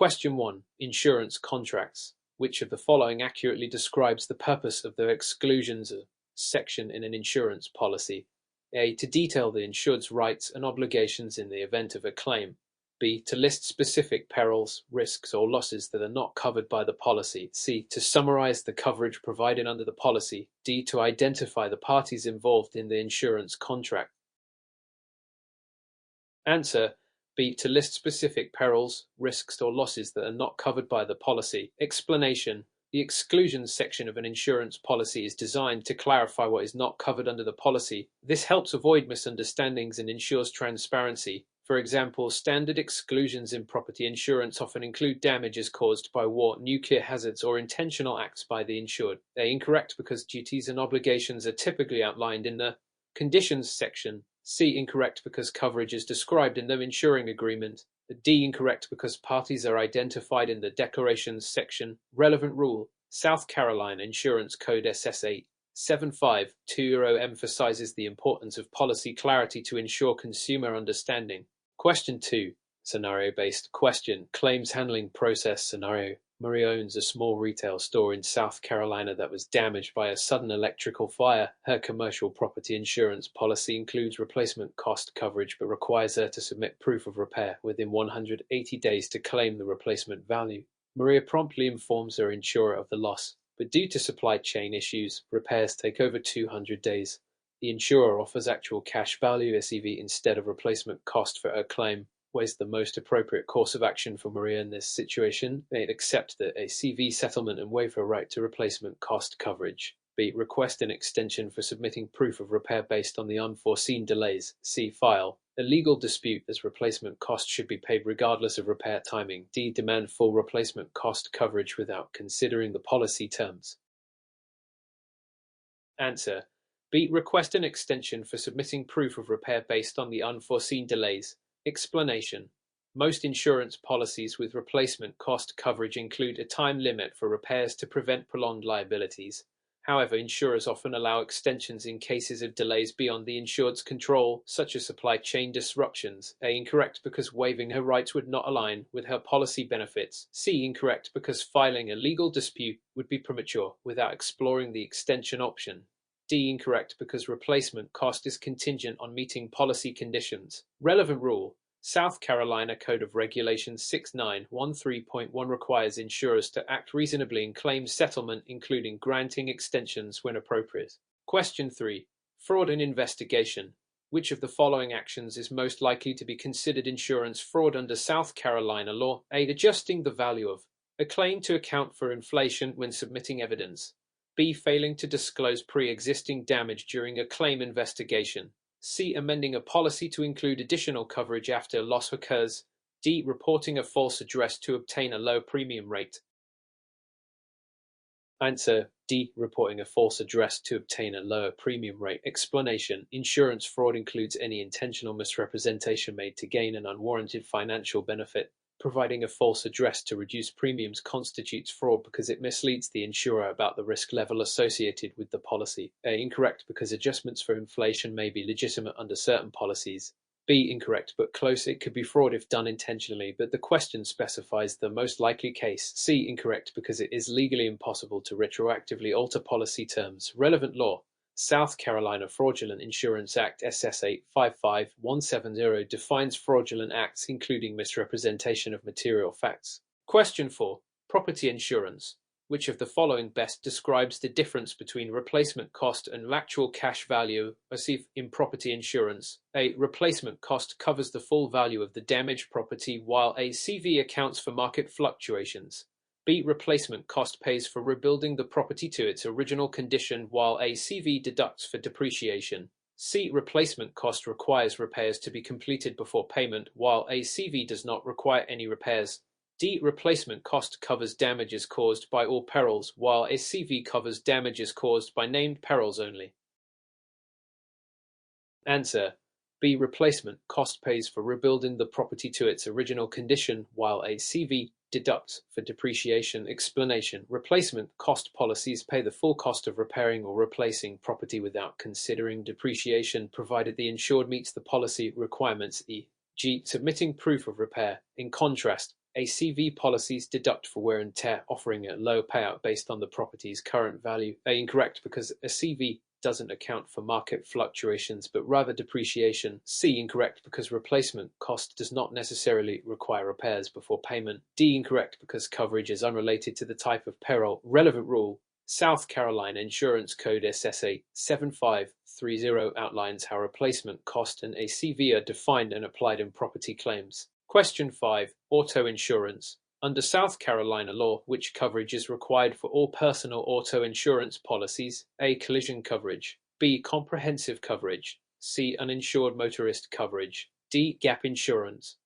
Question 1. Insurance contracts. Which of the following accurately describes the purpose of the exclusions section in an insurance policy? A. To detail the insured's rights and obligations in the event of a claim. B. To list specific perils, risks, or losses that are not covered by the policy. C. To summarize the coverage provided under the policy. D. To identify the parties involved in the insurance contract. Answer. B. To list specific perils, risks, or losses that are not covered by the policy. Explanation. The exclusions section of an insurance policy is designed to clarify what is not covered under the policy. This helps avoid misunderstandings and ensures transparency. For example, standard exclusions in property insurance often include damages caused by war, nuclear hazards, or intentional acts by the insured. They're incorrect because duties and obligations are typically outlined in the conditions section. C. Incorrect because coverage is described in the insuring agreement. D. Incorrect because parties are identified in the declarations section. Relevant rule. South Carolina Insurance Code SS8 7520 emphasizes the importance of policy clarity to ensure consumer understanding. Question 2. Scenario-based question. Claims handling process scenario. Maria owns a small retail store in South Carolina that was damaged by a sudden electrical fire. Her commercial property insurance policy includes replacement cost coverage but requires her to submit proof of repair within 180 days to claim the replacement value. Maria promptly informs her insurer of the loss, but due to supply chain issues, repairs take over 200 days. The insurer offers actual cash value (SEV) instead of replacement cost for her claim. What is the most appropriate course of action for Maria in this situation? A. Accept the CV settlement and waive her right to replacement cost coverage. B. Request an extension for submitting proof of repair based on the unforeseen delays. C. File a legal dispute as replacement cost should be paid regardless of repair timing. D. Demand full replacement cost coverage without considering the policy terms. Answer. B. Request an extension for submitting proof of repair based on the unforeseen delays. Explanation. Most insurance policies with replacement cost coverage include a time limit for repairs to prevent prolonged liabilities. However, insurers often allow extensions in cases of delays beyond the insured's control, such as supply chain disruptions. A. Incorrect because waiving her rights would not align with her policy benefits. C. Incorrect because filing a legal dispute would be premature without exploring the extension option. D. Incorrect because replacement cost is contingent on meeting policy conditions. Relevant rule. South Carolina Code of Regulations 6913.1 requires insurers to act reasonably in claims settlement, including granting extensions when appropriate. Question 3. Fraud and investigation. Which of the following actions is most likely to be considered insurance fraud under South Carolina law? A. Adjusting the value of a claim to account for inflation when submitting evidence. B. Failing to disclose pre-existing damage during a claim investigation. C. Amending a policy to include additional coverage after a loss occurs. D. Reporting a false address to obtain a low premium rate. Answer. D. Reporting a false address to obtain a lower premium rate. Explanation. Insurance fraud includes any intentional misrepresentation made to gain an unwarranted financial benefit. Providing a false address to reduce premiums constitutes fraud because it misleads the insurer about the risk level associated with the policy. A. Incorrect because adjustments for inflation may be legitimate under certain policies. B. Incorrect but close. It could be fraud if done intentionally, but the question specifies the most likely case. C. Incorrect because it is legally impossible to retroactively alter policy terms. Relevant law. South Carolina Fraudulent Insurance Act SS8 55170 defines fraudulent acts including misrepresentation of material facts. Question 4. Property insurance. Which of the following best describes the difference between replacement cost and actual cash value received in property insurance? A. Replacement cost covers the full value of the damaged property while a CV accounts for market fluctuations. B. Replacement cost pays for rebuilding the property to its original condition while a CV deducts for depreciation. C. Replacement cost requires repairs to be completed before payment while a CV does not require any repairs. D. Replacement cost covers damages caused by all perils while a CV covers damages caused by named perils only. Answer. B. Replacement cost pays for rebuilding the property to its original condition while a CV deducts for depreciation. Explanation. Replacement cost policies pay the full cost of repairing or replacing property without considering depreciation, provided the insured meets the policy requirements, e.g., submitting proof of repair. In contrast, ACV policies deduct for wear and tear, offering a low payout based on the property's current value. A. Incorrect, because a CV doesn't account for market fluctuations but rather depreciation. C. Incorrect, because replacement cost does not necessarily require repairs before payment. D. Incorrect, because coverage is unrelated to the type of peril. Relevant rule: South Carolina Insurance Code SSA 7530 outlines how replacement cost and ACV are defined and applied in property claims. Question 5. Auto insurance. Under South Carolina law, which coverage is required for all personal auto insurance policies? A. Collision coverage. B. Comprehensive coverage. C. Uninsured motorist coverage. D. Gap insurance.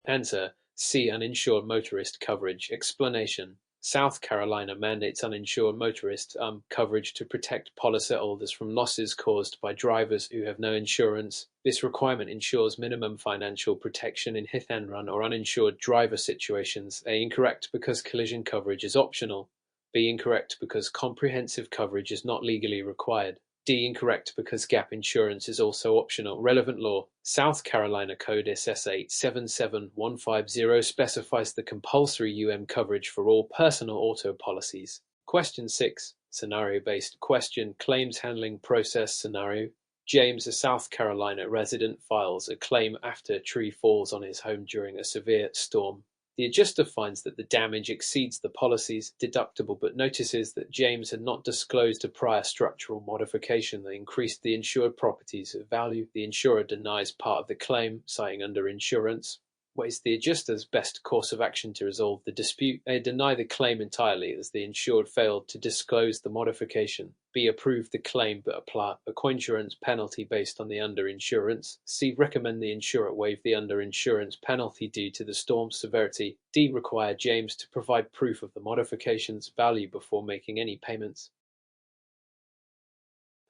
Answer: C. Uninsured motorist coverage. Explanation: South Carolina mandates uninsured motorist coverage to protect policyholders from losses caused by drivers who have no insurance. This requirement ensures minimum financial protection in hit-and-run or uninsured driver situations. A. Incorrect, because collision coverage is optional. B. Incorrect, because comprehensive coverage is not legally required. D. Incorrect, because gap insurance is also optional. Relevant law: South Carolina Code SSA 77150 specifies the compulsory coverage for all personal auto policies. Question 6. Scenario-based question. Claims handling process scenario. James, a South Carolina resident, files a claim after a tree falls on his home during a severe storm. The adjuster finds that the damage exceeds the policy's deductible but notices that James had not disclosed a prior structural modification that increased the insured property's value. The insurer denies part of the claim, citing underinsurance. What is the adjuster's best course of action to resolve the dispute? A. Deny the claim entirely, as the insured failed to disclose the modification. B. Approve the claim but apply a coinsurance penalty based on the underinsurance. C. Recommend the insurer waive the underinsurance penalty due to the storm's severity. D. Require James to provide proof of the modification's value before making any payments.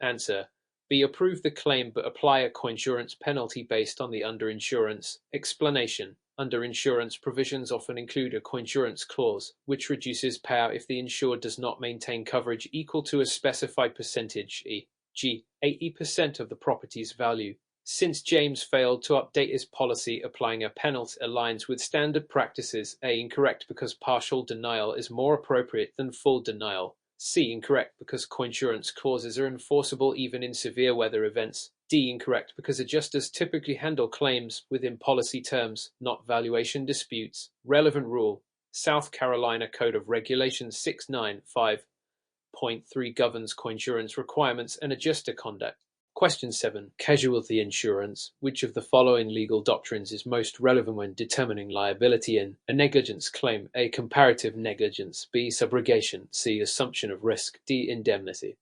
Answer: B. Approve the claim but apply a coinsurance penalty based on the underinsurance. Explanation: Underinsurance provisions often include a coinsurance clause, which reduces payout if the insured does not maintain coverage equal to a specified percentage, e.g., 80% of the property's value. Since James failed to update his policy, applying a penalty aligns with standard practices. A. Incorrect, because partial denial is more appropriate than full denial. C. Incorrect, because coinsurance clauses are enforceable even in severe weather events. D. Incorrect, because adjusters typically handle claims within policy terms, not valuation disputes. Relevant rule: South Carolina Code of Regulations 695.3 governs coinsurance requirements and adjuster conduct. Question 7. Casualty insurance. Which of the following legal doctrines is most relevant when determining liability in a negligence claim? A. Comparative negligence. B. Subrogation. C. Assumption of risk. D. Indemnity.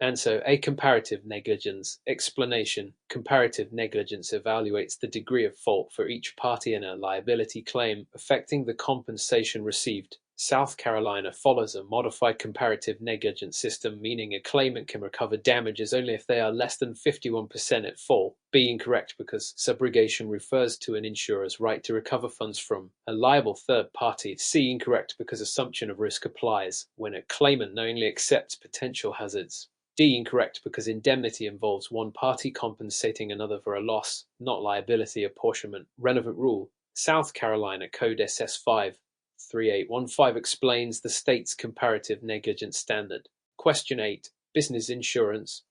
Answer: A. Comparative negligence. Explanation: Comparative negligence evaluates the degree of fault for each party in a liability claim, affecting the compensation received. South Carolina follows a modified comparative negligence system, meaning a claimant can recover damages only if they are less than 51% at fault. B. Incorrect, because subrogation refers to an insurer's right to recover funds from a liable third party. C. Incorrect, because assumption of risk applies when a claimant knowingly accepts potential hazards. D. Incorrect, because indemnity involves one party compensating another for a loss, not liability apportionment. Relevant rule: South Carolina Code SS 53815 explains the state's comparative negligence standard. Question 8. Business insurance.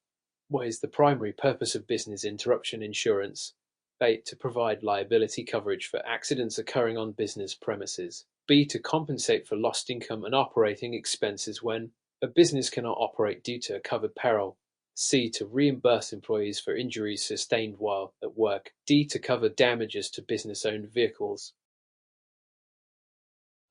What is the primary purpose of business interruption insurance? A. To provide liability coverage for accidents occurring on business premises. B. To compensate for lost income and operating expenses when a business cannot operate due to a covered peril. C. To reimburse employees for injuries sustained while at work. D. To cover damages to business-owned vehicles.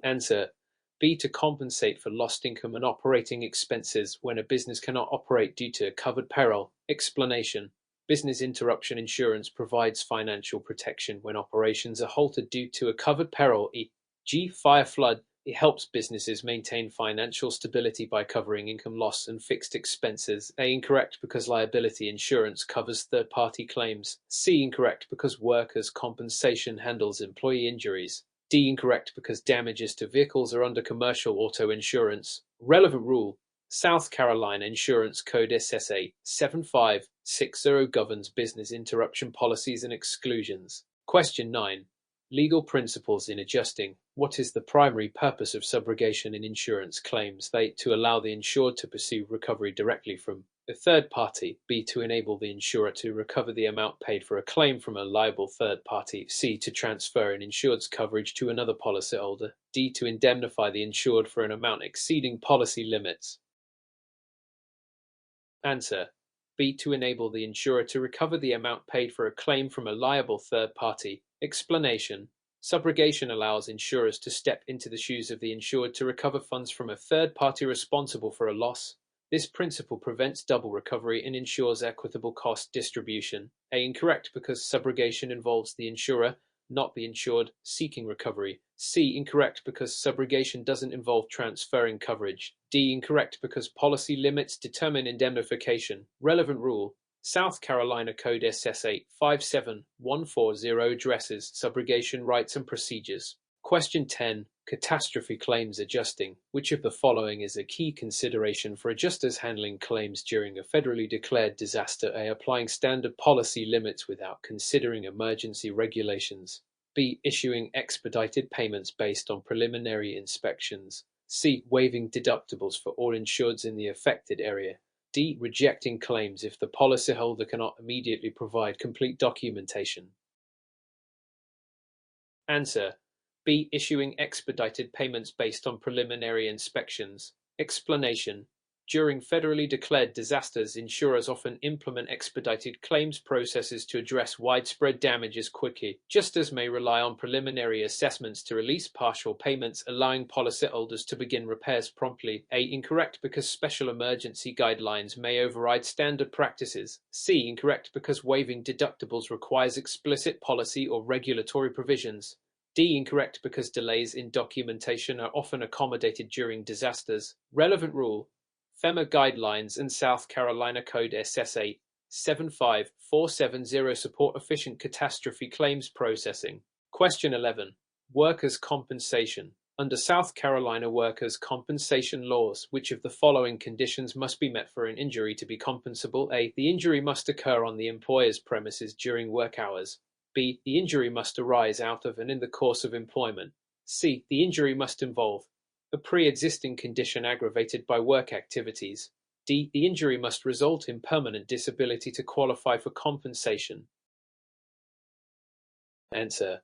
Answer: B. To compensate for lost income and operating expenses when a business cannot operate due to a covered peril. Explanation: Business interruption insurance provides financial protection when operations are halted due to a covered peril, e.g., fire, flood. It helps businesses maintain financial stability by covering income loss and fixed expenses. A. Incorrect, because liability insurance covers third-party claims. C. Incorrect, because workers' compensation handles employee injuries. D. Incorrect, because damages to vehicles are under commercial auto insurance. Relevant rule: South Carolina Insurance Code SSA 7560 governs business interruption policies and exclusions. Question 9. Legal principles in adjusting. What is the primary purpose of subrogation in insurance claims? A. To allow the insured to pursue recovery directly from a third party. B. To enable the insurer to recover the amount paid for a claim from a liable third party. C. To transfer an insured's coverage to another policyholder. D. To indemnify the insured for an amount exceeding policy limits. Answer. B. To enable the insurer to recover the amount paid for a claim from a liable third party. Explanation. Subrogation allows insurers to step into the shoes of the insured to recover funds from a third party responsible for a loss. This principle prevents double recovery and ensures equitable cost distribution. A. Incorrect because subrogation involves the insurer, not the insured, seeking recovery. C. Incorrect because subrogation doesn't involve transferring coverage. D. Incorrect because policy limits determine indemnification. Relevant rule. South Carolina Code SS8 57140 addresses subrogation rights and procedures. Question 10. Catastrophe claims adjusting. Which of the following is a key consideration for adjusters handling claims during a federally declared disaster? A. Applying standard policy limits without considering emergency regulations. B. Issuing expedited payments based on preliminary inspections. C. Waiving deductibles for all insureds in the affected area. D. Rejecting claims if the policyholder cannot immediately provide complete documentation. Answer. B. Issuing expedited payments based on preliminary inspections. Explanation. During federally declared disasters, insurers often implement expedited claims processes to address widespread damages quickly. Adjusters may rely on preliminary assessments to release partial payments, allowing policyholders to begin repairs promptly. A. Incorrect because special emergency guidelines may override standard practices. C. Incorrect because waiving deductibles requires explicit policy or regulatory provisions. D. Incorrect because delays in documentation are often accommodated during disasters. Relevant rule. FEMA guidelines and South Carolina Code SS8 75470 support efficient catastrophe claims processing. Question 11. Workers' compensation. Under South Carolina workers' compensation laws, which of the following conditions must be met for an injury to be compensable? A. The injury must occur on the employer's premises during work hours. B. The injury must arise out of and in the course of employment. C. The injury must involve a pre-existing condition aggravated by work activities. D. The injury must result in permanent disability to qualify for compensation. Answer.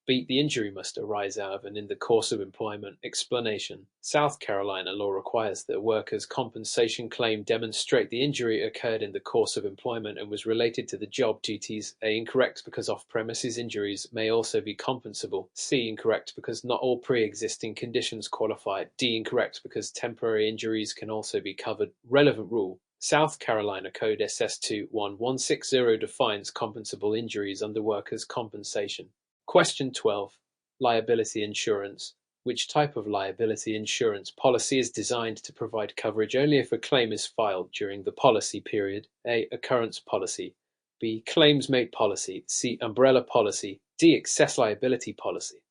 B. The injury must arise out of and in the course of employment. Explanation. South Carolina law requires that a worker's compensation claim demonstrate the injury occurred in the course of employment and was related to the job duties. A. Incorrect because off-premises injuries may also be compensable. C. Incorrect because not all pre-existing conditions qualify. D. Incorrect because temporary injuries can also be covered. Relevant rule. South Carolina Code SS2 1160 defines compensable injuries under workers' compensation. Question 12. Liability insurance. Which type of liability insurance policy is designed to provide coverage only if a claim is filed during the policy period? A. Occurrence policy. B. Claims-made policy. C. Umbrella policy. D. Excess liability policy.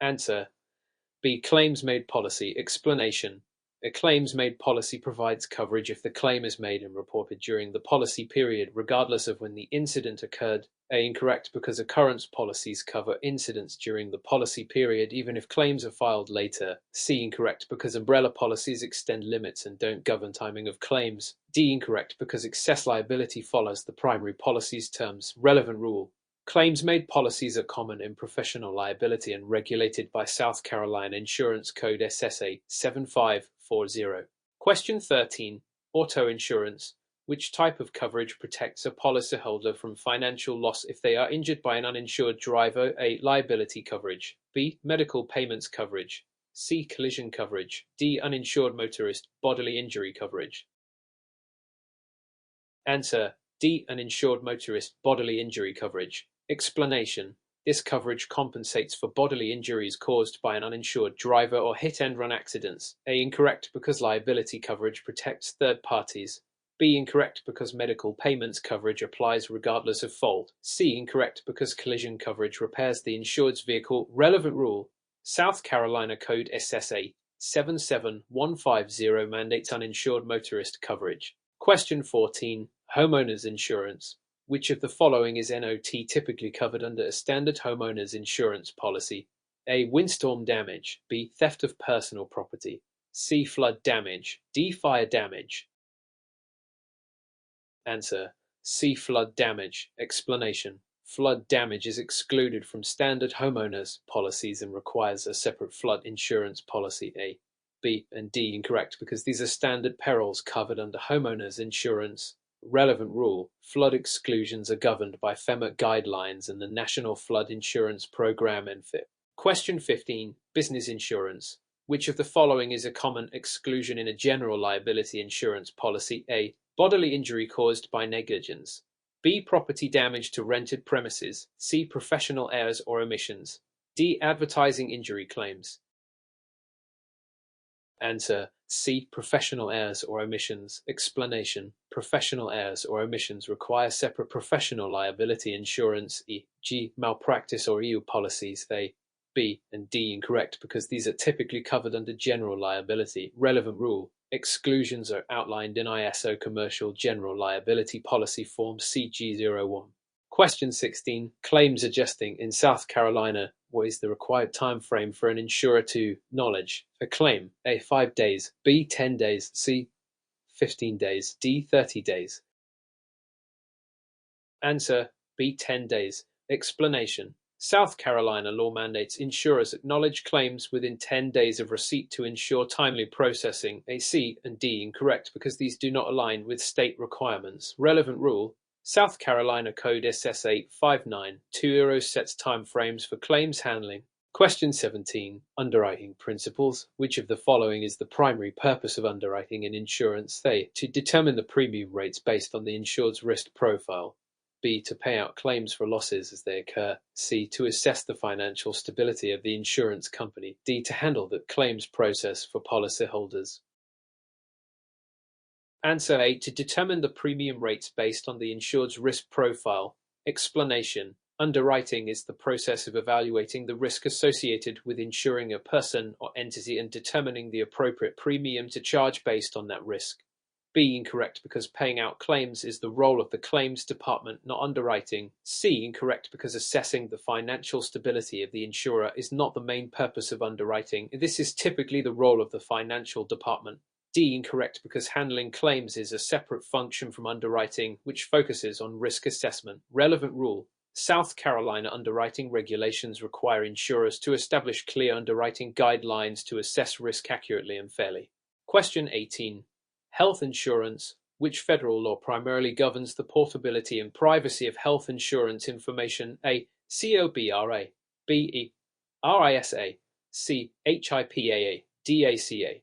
Answer. B. Claims-made policy. Explanation. A claims-made policy provides coverage if the claim is made and reported during the policy period, regardless of when the incident occurred. A. Incorrect because occurrence policies cover incidents during the policy period, even if claims are filed later. C. Incorrect because umbrella policies extend limits and don't govern timing of claims. D. Incorrect because excess liability follows the primary policy's terms. Relevant rule. Claims-made policies are common in professional liability and regulated by South Carolina Insurance Code SSA 7540. Question 13. Auto insurance. Which type of coverage protects a policyholder from financial loss if they are injured by an uninsured driver? A. Liability coverage. B. Medical payments coverage. C. Collision coverage. D. Uninsured motorist bodily injury coverage. Answer. D. Uninsured motorist bodily injury coverage. Explanation. This coverage compensates for bodily injuries caused by an uninsured driver or hit-and-run accidents. A. Incorrect because liability coverage protects third parties. B. Incorrect because medical payments coverage applies regardless of fault. C. Incorrect because collision coverage repairs the insured's vehicle. Relevant rule. South Carolina Code SSA 77150 mandates uninsured motorist coverage. Question 14. Homeowners insurance. Which of the following is NOT typically covered under a standard homeowner's insurance policy? A. Windstorm damage. B. Theft of personal property. C. Flood damage. D. Fire damage. Answer: C. Flood damage. Explanation: flood damage is excluded from standard homeowners policies and requires a separate flood insurance policy. A, B, and D incorrect because these are standard perils covered under homeowners insurance. Relevant rule: flood exclusions are governed by FEMA guidelines and the National Flood Insurance Program (NFIP). Question 15. Business insurance. Which of the following is a common exclusion in a general liability insurance policy? A. Bodily injury caused by negligence. B. Property damage to rented premises. C. Professional errors or omissions. D. Advertising injury claims. Answer: C. Professional errors or omissions. Explanation: professional errors or omissions require separate professional liability insurance, e.g. malpractice or EU policies. They B and D incorrect because these are typically covered under general liability. Relevant rule: exclusions are outlined in ISO Commercial General Liability Policy Form CG01. Question 16. Claims adjusting in South Carolina. What is the required time frame for an insurer to acknowledge a claim? A. 5 days. B. 10 days. C. 15 days. D. 30 days. Answer: B. 10 days. Explanation: South Carolina law mandates insurers acknowledge claims within 10 days of receipt to ensure timely processing. A. C and D incorrect because these do not align with state requirements. Relevant rule: South Carolina Code SS8 5920 sets time frames for claims handling. Question 17. Underwriting principles. Which of the following is the primary purpose of underwriting in insurance? A. To determine the premium rates based on the insured's risk profile. B. To pay out claims for losses as they occur. C. To assess the financial stability of the insurance company. D. To handle the claims process for policyholders. Answer: A. To determine the premium rates based on the insured's risk profile. Explanation: underwriting is the process of evaluating the risk associated with insuring a person or entity and determining the appropriate premium to charge based on that risk. B incorrect because paying out claims is the role of the claims department, not underwriting. C incorrect because assessing the financial stability of the insurer is not the main purpose of underwriting. This is typically the role of the financial department. D incorrect because handling claims is a separate function from underwriting, which focuses on risk assessment. Relevant rule: South Carolina underwriting regulations require insurers to establish clear underwriting guidelines to assess risk accurately and fairly. Question 18. Health insurance. Which federal law primarily governs the portability and privacy of health insurance information? A. COBRA. B. RISA. C. HIPAA. D. ACA.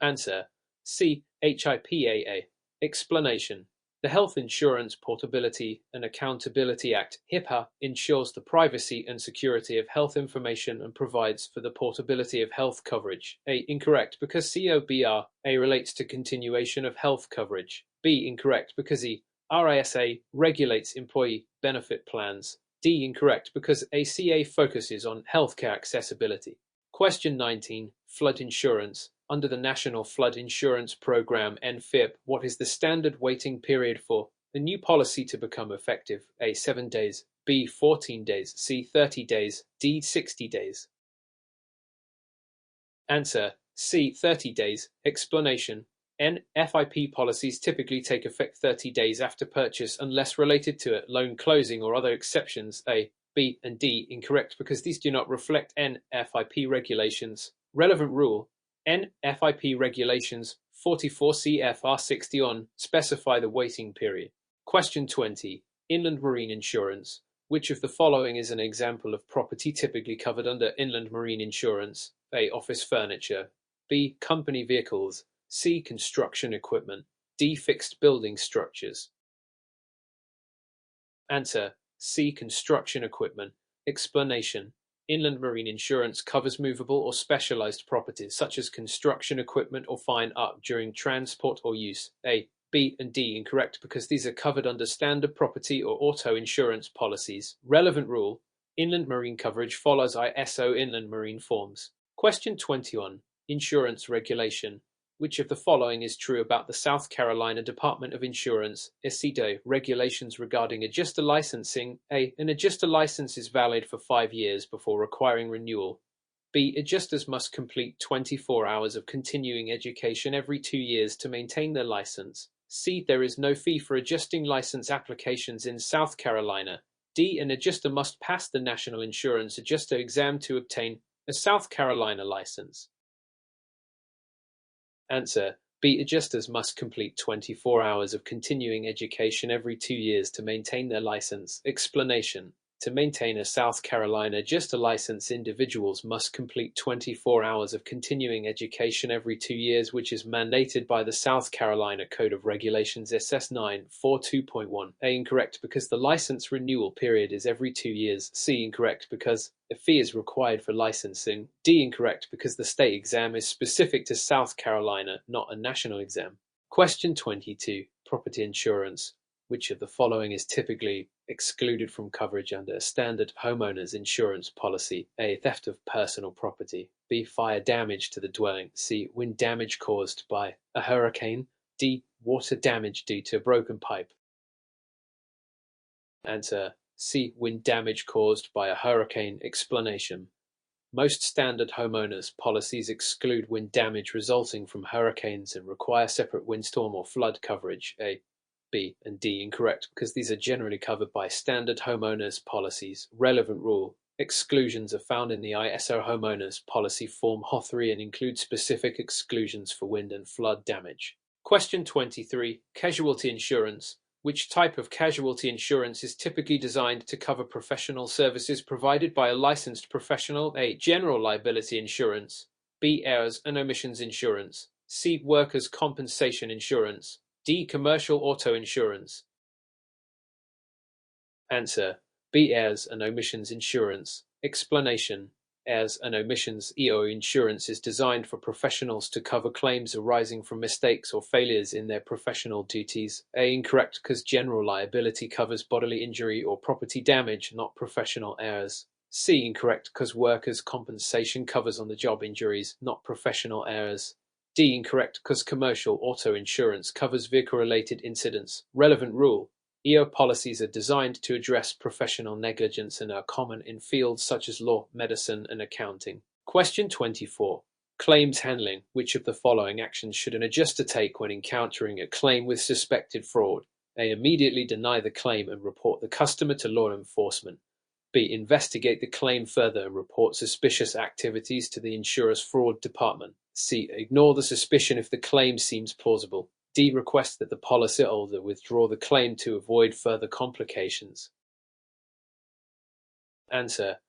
Answer: C. HIPAA. Explanation: the Health Insurance Portability and Accountability Act (HIPAA) ensures the privacy and security of health information and provides for the portability of health coverage. A. Incorrect because COBRA relates to continuation of health coverage. B. Incorrect because the RISA regulates employee benefit plans. D. Incorrect because ACA focuses on healthcare accessibility. Question 19. Flood insurance. Under the National Flood Insurance Program (NFIP), what is the standard waiting period for the new policy to become effective? A. 7 days. B. 14 days. C. 30 days. D. 60 days. Answer: C. 30 days. Explanation: NFIP policies typically take effect 30 days after purchase unless related to a loan closing or other exceptions. A, B, and D incorrect because these do not reflect NFIP regulations. Relevant rule: NFIP regulations 44 CFR 60 specify the waiting period. Question 20. Inland marine insurance. Which of the following is an example of property typically covered under inland marine insurance? A. Office furniture. B. Company vehicles. C. Construction equipment. D. Fixed building structures. Answer: C. Construction equipment. Explanation: inland marine insurance covers movable or specialized properties such as construction equipment or fine art during transport or use. A, B, and D incorrect because these are covered under standard property or auto insurance policies. Relevant rule: inland marine coverage follows ISO inland marine forms. Question 21. Insurance regulation. Which of the following is true about the South Carolina Department of Insurance (SCDO) regulations regarding adjuster licensing? A. An adjuster license is valid for 5 years before requiring renewal. B. Adjusters must complete 24 hours of continuing education every 2 years to maintain their license. C. There is no fee for adjusting license applications in South Carolina. D. An adjuster must pass the National Insurance Adjuster exam to obtain a South Carolina license. Answer: B. Adjusters must complete 24 hours of continuing education every 2 years to maintain their license. Explanation: to maintain a South Carolina adjuster license, individuals must complete 24 hours of continuing education every 2 years, which is mandated by the South Carolina Code of Regulations SS 942.1. A. Incorrect, because the license renewal period is every 2 years. C. Incorrect, because a fee is required for licensing. D. Incorrect, because the state exam is specific to South Carolina, not a national exam. Question 22. Property insurance. Which of the following is typically excluded from coverage under a standard homeowners insurance policy? A. Theft of personal property. B. Fire damage to the dwelling. C. Wind damage caused by a hurricane. D. Water damage due to a broken pipe. Answer: C. Wind damage caused by a hurricane. Explanation: most standard homeowners policies exclude wind damage resulting from hurricanes and require separate windstorm or flood coverage. A, B, and D. Incorrect, because these are generally covered by standard homeowners policies. Relevant rule: exclusions are found in the ISO homeowners policy form HO3 and include specific exclusions for wind and flood damage. Question 23. Casualty insurance. Which type of casualty insurance is typically designed to cover professional services provided by a licensed professional? A. General liability insurance. B. Errors and omissions insurance. C. Workers' compensation insurance. D. Commercial auto insurance. Answer: B. Errors and omissions insurance. Explanation: errors and omissions (EO) insurance is designed for professionals to cover claims arising from mistakes or failures in their professional duties. A. Incorrect, because general liability covers bodily injury or property damage, not professional errors. C. Incorrect, because workers' compensation covers on-the-job injuries, not professional errors. D. Incorrect, because commercial auto insurance covers vehicle-related incidents. Relevant rule: EO policies are designed to address professional negligence and are common in fields such as law, medicine, and accounting. Question 24. Claims handling. Which of the following actions should an adjuster take when encountering a claim with suspected fraud? A. Immediately deny the claim and report the customer to law enforcement. B. Investigate the claim further and report suspicious activities to the insurer's fraud department. C. Ignore the suspicion if the claim seems plausible. D. Request that the policyholder withdraw the claim to avoid further complications. Answer: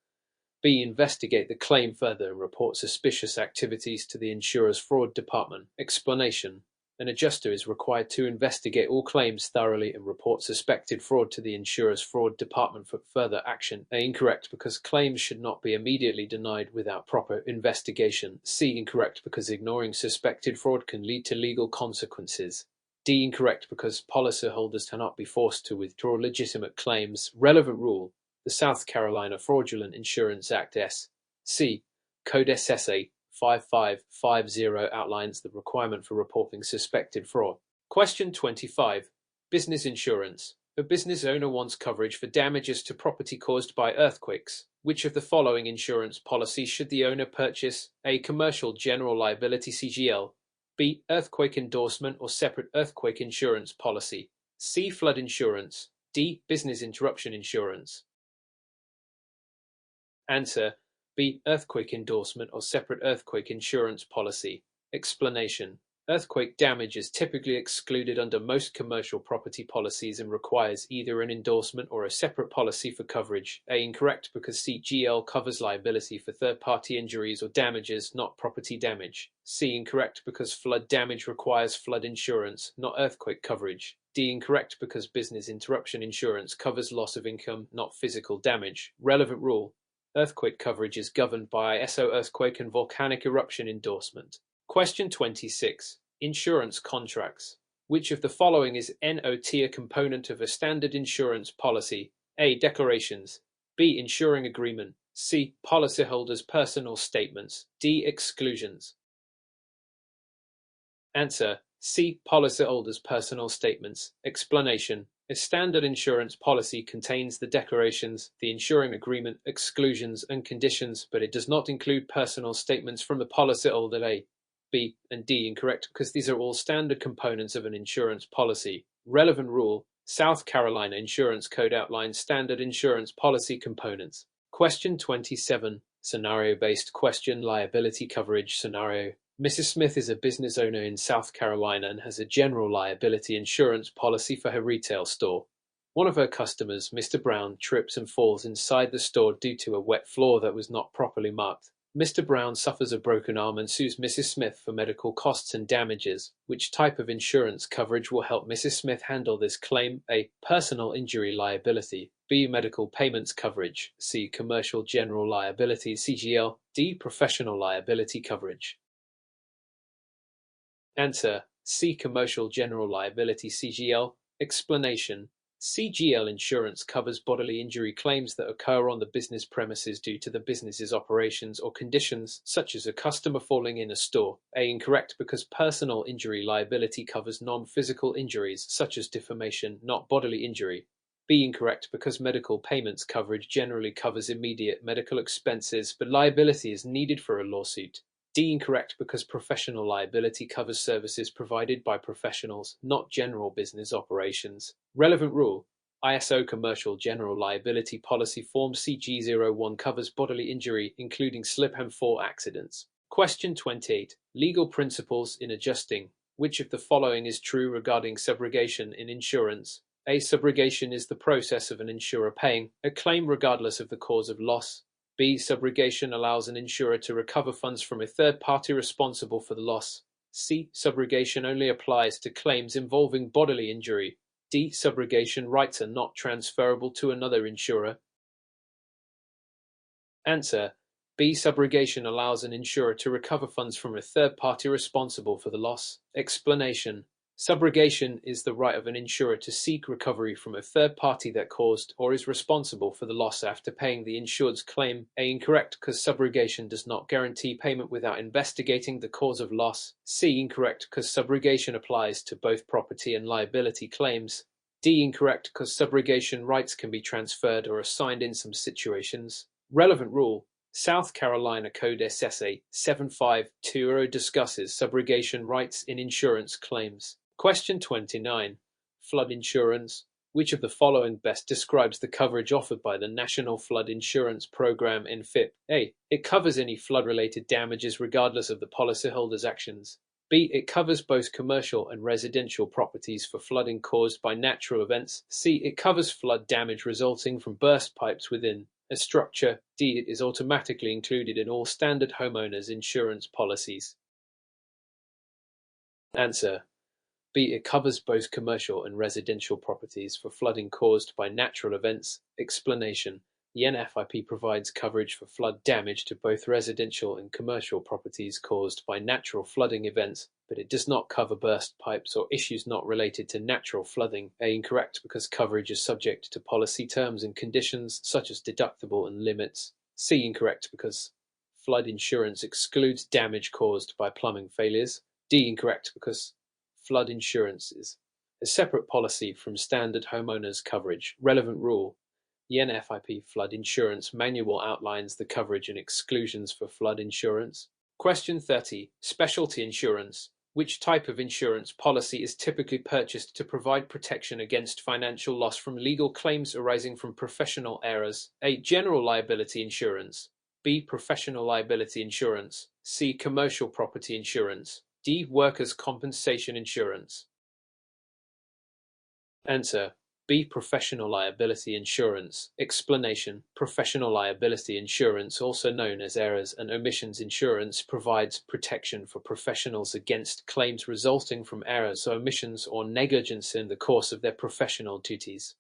B. Investigate the claim further and report suspicious activities to the insurer's fraud department. Explanation: an adjuster is required to investigate all claims thoroughly and report suspected fraud to the insurer's fraud department for further action. A. Incorrect, because claims should not be immediately denied without proper investigation. C. Incorrect, because ignoring suspected fraud can lead to legal consequences. D. Incorrect, because policyholders cannot be forced to withdraw legitimate claims. Relevant rule: the South Carolina Fraudulent Insurance Act S. C. Code SSA 5550 outlines the requirement for reporting suspected fraud. Question 25. Business insurance. A business owner wants coverage for damages to property caused by earthquakes. Which of the following insurance policies should the owner purchase? A. Commercial general liability CGL. B. Earthquake endorsement or separate earthquake insurance policy. C. Flood insurance. D. Business interruption insurance. Answer: B. Earthquake endorsement or separate earthquake insurance policy. Explanation: earthquake damage is typically excluded under most commercial property policies and requires either an endorsement or a separate policy for coverage. A. Incorrect, because CGL covers liability for third-party injuries or damages, not property damage. C. Incorrect, because flood damage requires flood insurance, not earthquake coverage. D. Incorrect, because business interruption insurance covers loss of income, not physical damage. Relevant rule: earthquake coverage is governed by ISO earthquake and volcanic eruption endorsement. Question 26. Insurance contracts. Which of the following is NOT a component of a standard insurance policy? A. Declarations. B. Insuring agreement. C. Policyholders' personal statements. D. Exclusions. Answer: see policyholder's personal statements. Explanation: a standard insurance policy contains the declarations, the insuring agreement, exclusions, and conditions, but it does not include personal statements from the policyholder. A, B, and D incorrect because these are all standard components of an insurance policy. Relevant rule: South Carolina Insurance Code outlines standard insurance policy components. Question 27. Scenario-based question: liability coverage scenario. Mrs. Smith is a business owner in South Carolina and has a general liability insurance policy for her retail store. One of her customers, Mr. Brown, trips and falls inside the store due to a wet floor that was not properly marked. Mr. Brown suffers a broken arm and sues Mrs. Smith for medical costs and damages. Which type of insurance coverage will help Mrs. Smith handle this claim? A. Personal injury liability. B. Medical payments coverage. C. Commercial general liability (CGL). D. Professional liability coverage. Answer: C. Commercial general liability (CGL). Explanation: CGL insurance covers bodily injury claims that occur on the business premises due to the business's operations or conditions, such as a customer falling in a store. A. Incorrect because personal injury liability covers non-physical injuries, such as defamation, not bodily injury. B. Incorrect because medical payments coverage generally covers immediate medical expenses, but liability is needed for a lawsuit. D. Incorrect because professional liability covers services provided by professionals, not general business operations. Relevant rule: ISO Commercial General Liability Policy Form CG01 covers bodily injury, including slip and fall accidents. Question 28. Legal principles in adjusting. Which of the following is true regarding subrogation in insurance? A. Subrogation is the process of an insurer paying a claim regardless of the cause of loss. B. Subrogation allows an insurer to recover funds from a third party responsible for the loss. C. Subrogation only applies to claims involving bodily injury. D. Subrogation rights are not transferable to another insurer. Answer: B. Subrogation allows an insurer to recover funds from a third party responsible for the loss. Explanation: Subrogation is the right of an insurer to seek recovery from a third party that caused or is responsible for the loss after paying the insured's claim. A. Incorrect because subrogation does not guarantee payment without investigating the cause of loss. C. Incorrect because subrogation applies to both property and liability claims. D. Incorrect because subrogation rights can be transferred or assigned in some situations. Relevant rule: South Carolina Code SSA 7520 discusses subrogation rights in insurance claims. Question 29. Flood insurance. Which of the following best describes the coverage offered by the National Flood Insurance Program (NFIP)? A. It covers any flood-related damages regardless of the policyholder's actions. B. It covers both commercial and residential properties for flooding caused by natural events. C. It covers flood damage resulting from burst pipes within a structure. D. It is automatically included in all standard homeowners insurance policies. Answer: B. It covers both commercial and residential properties for flooding caused by natural events. Explanation: The NFIP provides coverage for flood damage to both residential and commercial properties caused by natural flooding events, but it does not cover burst pipes or issues not related to natural flooding. A. Incorrect because coverage is subject to policy terms and conditions such as deductible and limits. C. Incorrect because flood insurance excludes damage caused by plumbing failures. D. Incorrect because flood insurance is a separate policy from standard homeowners coverage. Relevant rule: The NFIP Flood Insurance Manual outlines the coverage and exclusions for flood insurance. Question 30. Specialty insurance. Which type of insurance policy is typically purchased to provide protection against financial loss from legal claims arising from professional errors? A. General liability insurance. B. Professional liability insurance. C. Commercial property insurance. D. Workers' compensation insurance. Answer: B. Professional liability insurance. Explanation: Professional liability insurance, also known as errors and omissions insurance, provides protection for professionals against claims resulting from errors, omissions, or negligence in the course of their professional duties.